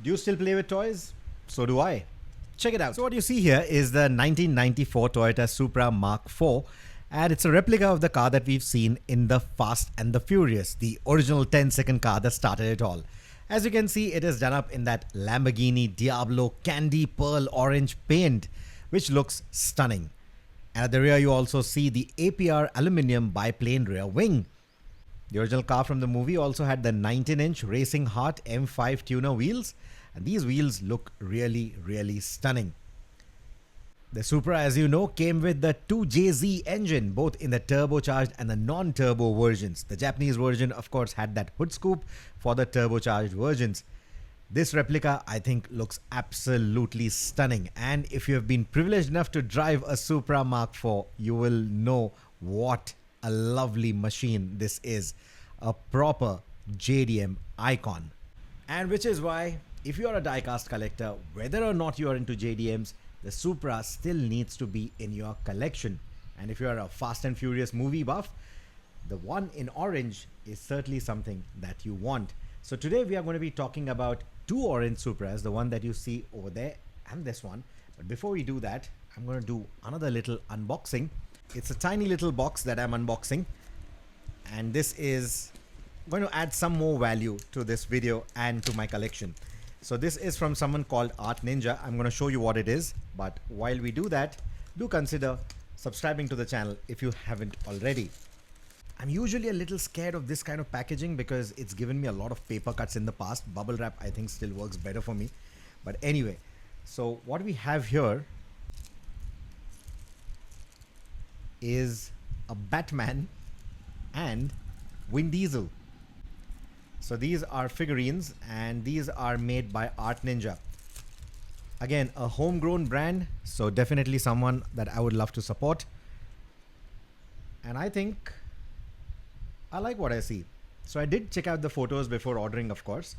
Do you still play with toys? So do I. Check it out. So what you see here is the 1994 Toyota Supra Mark IV, and it's a replica of the car that we've seen in the Fast and the Furious, the original 10-second car that started it all. As you can see, it is done up in that Lamborghini Diablo candy pearl orange paint, which looks stunning. And at the rear, you also see the APR aluminum biplane rear wing. The original car from the movie also had the 19-inch Racing Heart M5 tuner wheels, and these wheels look really, really stunning. The Supra, as you know, came with the 2JZ engine, both in the turbocharged and the non-turbo versions. The Japanese version, of course, had that hood scoop for the turbocharged versions. This replica, I think, looks absolutely stunning. And if you have been privileged enough to drive a Supra Mark IV, you will know what a lovely machine this is. A proper JDM icon. And which is why, if you are a diecast collector, whether or not you are into JDMs, the Supra still needs to be in your collection. And if you are a Fast and Furious movie buff, the one in orange is certainly something that you want. So today we are going to be talking about two orange Supras, the one that you see over there and this one. But before we do that, I'm going to do another little unboxing. It's a tiny little box that I'm unboxing, and this is going to add some more value to this video and to my collection. So this is from someone called Art Ninja. I'm going to show you what it is, but while we do that, do consider subscribing to the channel if you haven't already. I'm usually a little scared of this kind of packaging because it's given me a lot of paper cuts in the past. Bubble wrap, I think, still works better for me. But anyway, so what we have here is a Batman and Vin Diesel. So these are figurines, and these are made by Art Ninja. Again, a homegrown brand, so definitely someone that I would love to support. And I think I like what I see. So I did check out the photos before ordering, of course,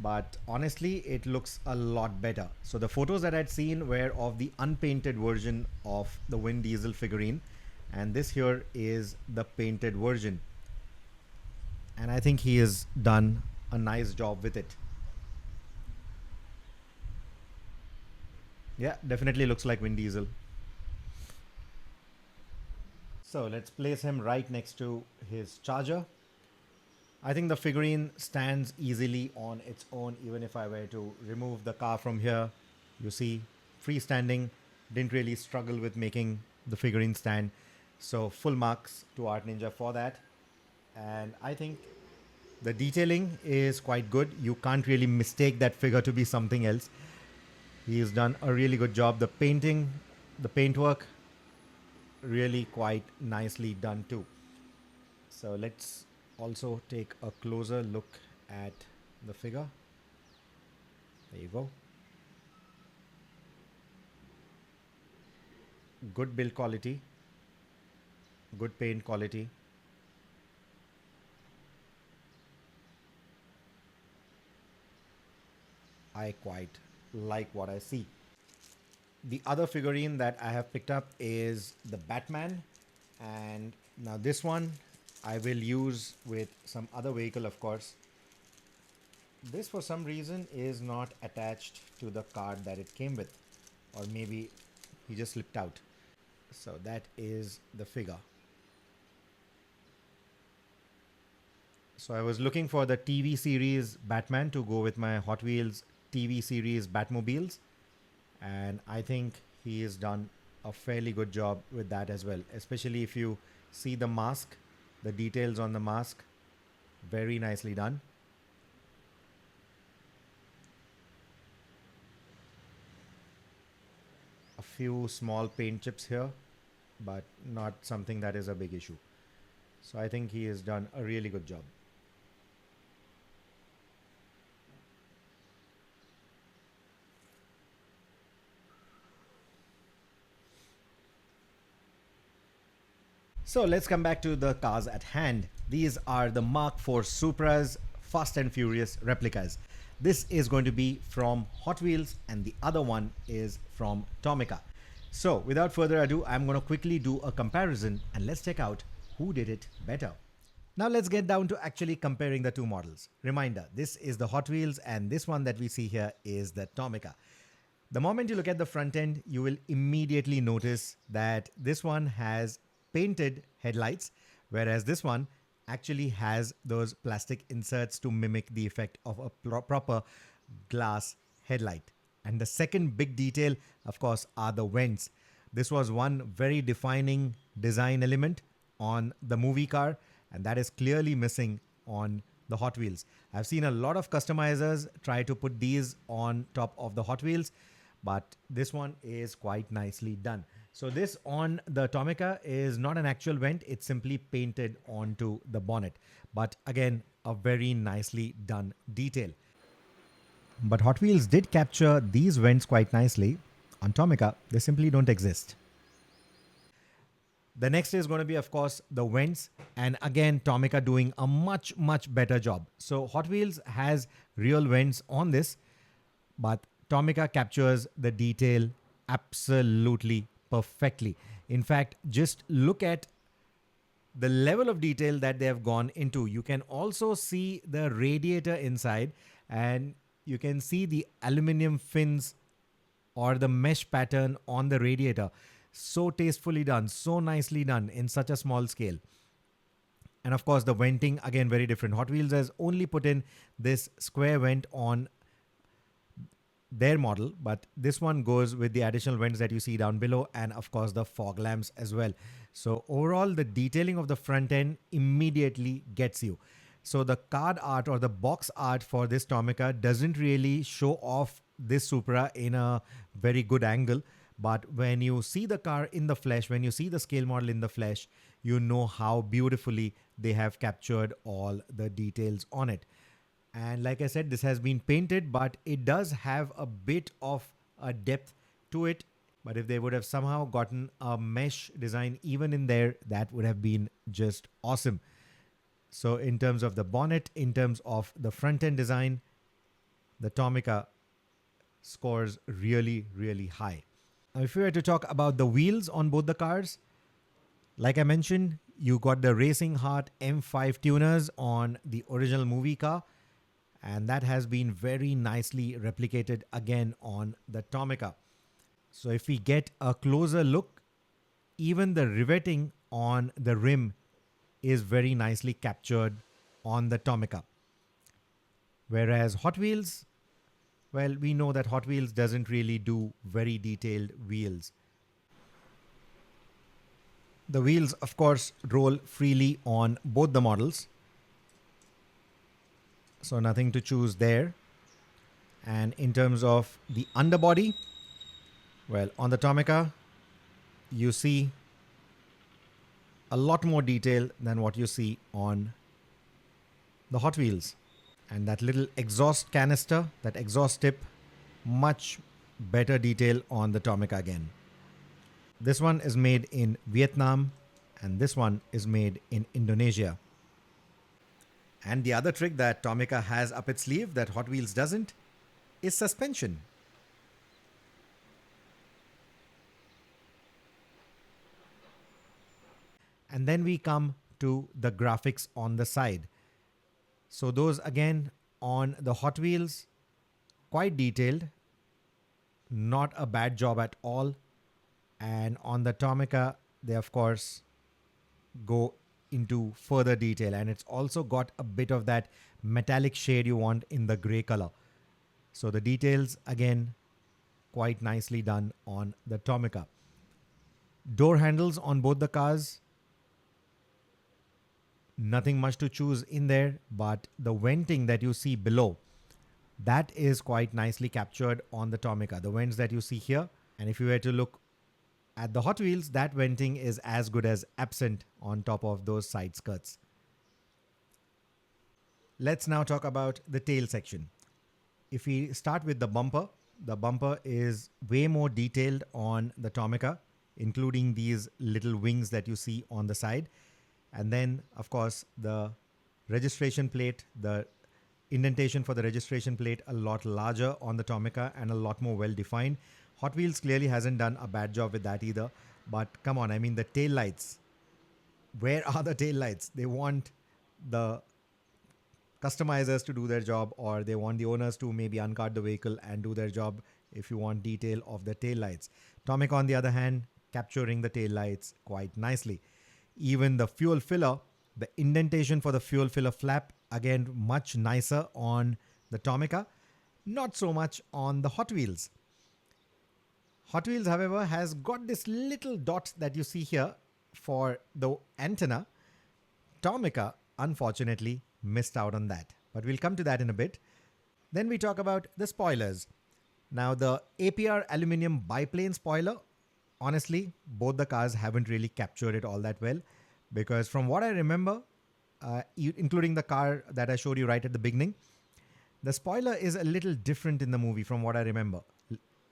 but honestly, it looks a lot better. So the photos that I'd seen were of the unpainted version of the Vin Diesel figurine, and this here is the painted version. And I think he has done a nice job with it. Yeah, definitely looks like Vin Diesel. So let's place him right next to his charger. I think the figurine stands easily on its own, even if I were to remove the car from here. You see, freestanding, didn't really struggle with making the figurine stand. So full marks to Art Ninja for that. And I think the detailing is quite good. You can't really mistake that figure to be something else. He's done a really good job. The painting, the paintwork, really quite nicely done too. So let's also take a closer look at the figure. There you go. Good build quality, good paint quality. I quite like what I see. The other figurine that I have picked up is the Batman, and now this one I will use with some other vehicle, of course. This for some reason is not attached to the card that it came with, or maybe he just slipped out. So that is the figure. So I was looking for the TV series Batman to go with my Hot Wheels TV series Batmobiles, and I think he has done a fairly good job with that as well, especially if you see the mask, the details on the mask, very nicely done. A few small paint chips here, but not something that is a big issue. So I think he has done a really good job. So let's come back to the cars at hand. These are the Mark IV Supras Fast and Furious replicas. This is going to be from Hot Wheels and the other one is from Tomica. So without further ado, I'm going to quickly do a comparison and let's check out who did it better. Now let's get down to actually comparing the two models. Reminder, this is the Hot Wheels and this one that we see here is the Tomica. The moment you look at the front end, you will immediately notice that this one has painted headlights, whereas this one actually has those plastic inserts to mimic the effect of a proper glass headlight. And the second big detail, of course, are the vents. This was one very defining design element on the movie car, and that is clearly missing on the Hot Wheels. I've seen a lot of customizers try to put these on top of the Hot Wheels, but this one is quite nicely done. So this on the Tomica is not an actual vent, it's simply painted onto the bonnet. But again, a very nicely done detail. But Hot Wheels did capture these vents quite nicely. On Tomica, they simply don't exist. The next is going to be, of course, the vents. And again, Tomica doing a much, much better job. So Hot Wheels has real vents on this, but Tomica captures the detail absolutely perfectly. In fact, just look at the level of detail that they have gone into. You can also see the radiator inside, and you can see the aluminum fins or the mesh pattern on the radiator. So tastefully done, so nicely done in such a small scale. And of course, the venting, again, very different. Hot Wheels has only put in this square vent on their model, but this one goes with the additional vents that you see down below, and of course the fog lamps as well. So overall, the detailing of the front end immediately gets you. So the card art or the box art for this Tomica doesn't really show off this Supra in a very good angle, but when you see the car in the flesh, when you see the scale model in the flesh, you know how beautifully they have captured all the details on it. And like I said, this has been painted, but it does have a bit of a depth to it. But if they would have somehow gotten a mesh design even in there, that would have been just awesome. So in terms of the bonnet, in terms of the front end design, the Tomica scores really, really high. Now, if we were to talk about the wheels on both the cars, like I mentioned, you got the Racing Heart M5 tuners on the original movie car, and that has been very nicely replicated again on the Tomica. So if we get a closer look, even the riveting on the rim is very nicely captured on the Tomica. Whereas Hot Wheels, well, we know that Hot Wheels doesn't really do very detailed wheels. The wheels, of course, roll freely on both the models. So nothing to choose there. And in terms of the underbody, well, on the Tomica, you see a lot more detail than what you see on the Hot Wheels. And that little exhaust canister, that exhaust tip, much better detail on the Tomica again. This one is made in Vietnam and this one is made in Indonesia. And the other trick that Tomica has up its sleeve that Hot Wheels doesn't is suspension. And then we come to the graphics on the side. So those again on the Hot Wheels, quite detailed, not a bad job at all. And on the Tomica, they of course go into further detail, and it's also got a bit of that metallic shade you want in the gray color. So the details again quite nicely done on the Tomica. Door handles on both the cars, nothing much to choose in there, but the venting that you see below, that is quite nicely captured on the Tomica. The vents that you see here, and if you were to look at the Hot Wheels, that venting is as good as absent on top of those side skirts. Let's now talk about the tail section. If we start with the bumper is way more detailed on the Tomica, including these little wings that you see on the side. And then, of course, the registration plate, the indentation for the registration plate, a lot larger on the Tomica and a lot more well defined. Hot Wheels clearly hasn't done a bad job with that either. But come on, I mean, the tail lights. Where are the tail lights? They want the customizers to do their job, or they want the owners to maybe uncard the vehicle and do their job if you want detail of the tail lights. Tomica, on the other hand, capturing the tail lights quite nicely. Even the fuel filler, the indentation for the fuel filler flap, again, much nicer on the Tomica, not so much on the Hot Wheels. Hot Wheels, however, has got this little dot that you see here for the antenna. Tomica, unfortunately, missed out on that, but we'll come to that in a bit. Then we talk about the spoilers. Now, the APR aluminum biplane spoiler, honestly, both the cars haven't really captured it all that well, because from what I remember, including the car that I showed you right at the beginning, the spoiler is a little different in the movie from what I remember.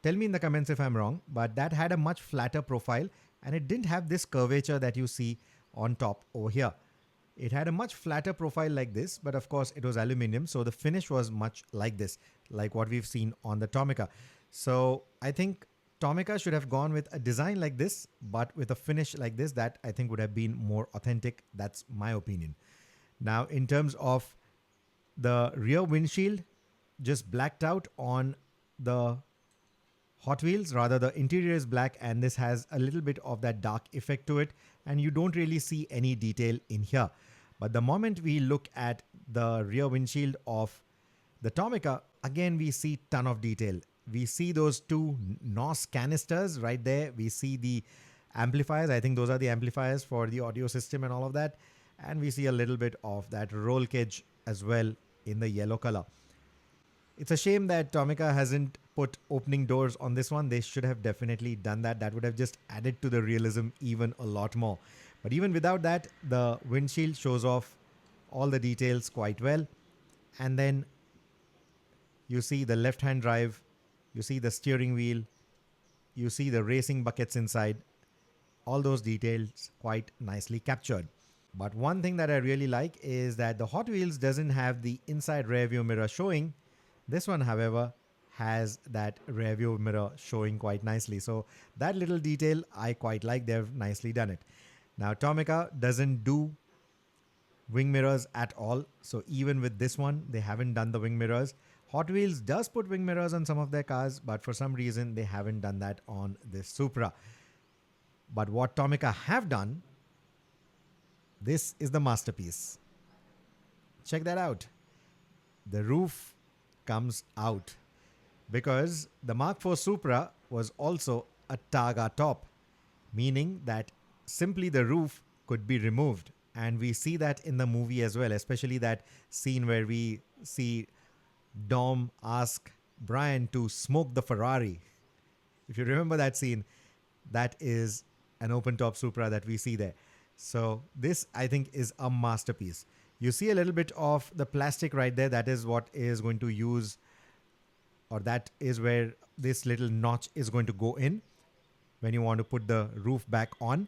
Tell me in the comments if I'm wrong, but that had a much flatter profile and it didn't have this curvature that you see on top over here. It had a much flatter profile like this, but of course it was aluminum, so the finish was much like this, like what we've seen on the Tomica. So I think Tomica should have gone with a design like this, but with a finish like this, that I think would have been more authentic. That's my opinion. Now, in terms of the rear windshield, just blacked out on the Hot Wheels, rather the interior is black, and this has a little bit of that dark effect to it, and you don't really see any detail in here. But the moment we look at the rear windshield of the Tomica, again we see ton of detail. We see those two NOS canisters right there. We see the amplifiers. I think those are the amplifiers for the audio system and all of that. And we see a little bit of that roll cage as well in the yellow color. It's a shame that Tomica hasn't put opening doors on this one. They should have definitely done that. That would have just added to the realism even a lot more. But even without that, the windshield shows off all the details quite well. And then you see the left-hand drive, you see the steering wheel, you see the racing buckets inside. All those details quite nicely captured. But one thing that I really like is that the Hot Wheels doesn't have the inside rear view mirror showing. This one, however, has that rear view mirror showing quite nicely. So that little detail I quite like. They've nicely done it. Now, Tomica doesn't do wing mirrors at all. So even with this one, they haven't done the wing mirrors. Hot Wheels does put wing mirrors on some of their cars, but for some reason, they haven't done that on this Supra. But what Tomica have done, this is the masterpiece. Check that out. The roof comes out, because the Mark IV Supra was also a Targa top, meaning that simply the roof could be removed. And we see that in the movie as well, especially that scene where we see Dom ask Brian to smoke the Ferrari. If you remember that scene, that is an open top Supra that we see there. So this, I think, is a masterpiece. You see a little bit of the plastic right there. That is what is going to use, or that is where this little notch is going to go in when you want to put the roof back on.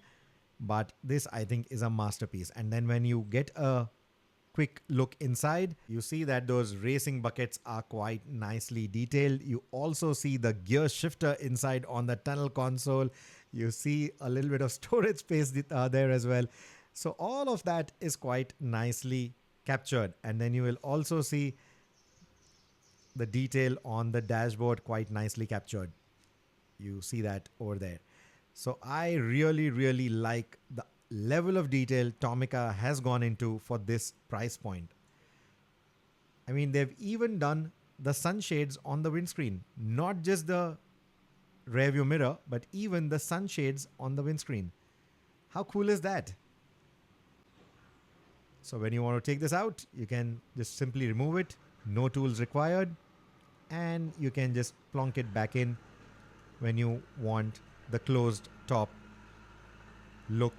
But this, I think, is a masterpiece. And then when you get a quick look inside, you see that those racing buckets are quite nicely detailed. You also see the gear shifter inside on the tunnel console. You see a little bit of storage space there as well. So all of that is quite nicely captured. And then you will also see the detail on the dashboard quite nicely captured. You see that over there. So I really, really like the level of detail Tomica has gone into for this price point. I mean, they've even done the sunshades on the windscreen, not just the rear view mirror, but even the sunshades on the windscreen. How cool is that? So when you want to take this out, you can just simply remove it, no tools required, and you can just plonk it back in when you want the closed top look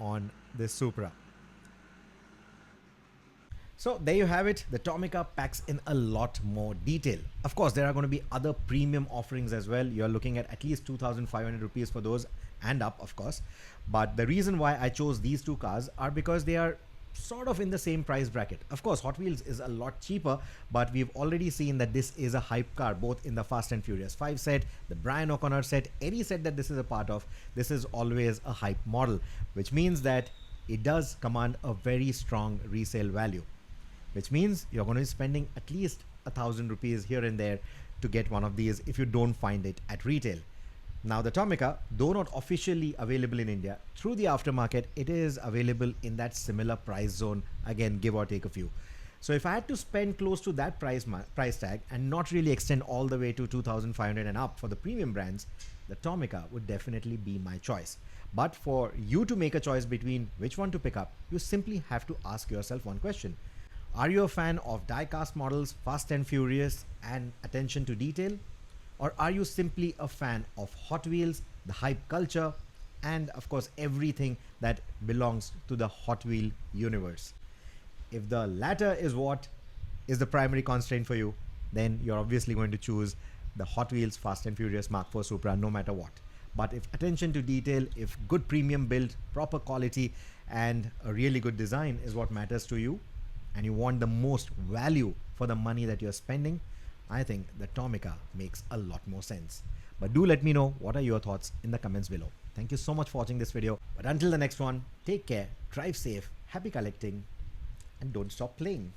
on this Supra. So there you have it. The Tomica packs in a lot more detail. Of course, there are going to be other premium offerings as well. You're looking at least 2,500 rupees for those and up, of course. But the reason why I chose these two cars are because they are sort of in the same price bracket. Of course, Hot Wheels is a lot cheaper, but we've already seen that this is a hype car, both in the Fast and Furious 5 set, the Brian O'Connor set, any set that this is a part of, this is always a hype model, which means that it does command a very strong resale value, which means you're going to be spending at least 1,000 rupees here and there to get one of these if you don't find it at retail. Now, the Tomica, though not officially available in India, through the aftermarket, it is available in that similar price zone, again, give or take a few. So if I had to spend close to that price tag and not really extend all the way to 2,500 and up for the premium brands, the Tomica would definitely be my choice. But for you to make a choice between which one to pick up, you simply have to ask yourself one question. Are you a fan of die-cast models, fast and furious, and attention to detail? Or are you simply a fan of Hot Wheels, the hype culture, and of course everything that belongs to the Hot Wheel universe? If the latter is what is the primary constraint for you, then you're obviously going to choose the Hot Wheels Fast and Furious Mark IV Supra no matter what. But if attention to detail, if good premium build, proper quality, and a really good design is what matters to you, and you want the most value for the money that you're spending, I think the Tomica makes a lot more sense. But do let me know what are your thoughts in the comments below. Thank you so much for watching this video. But until the next one, take care, drive safe, happy collecting, and don't stop playing.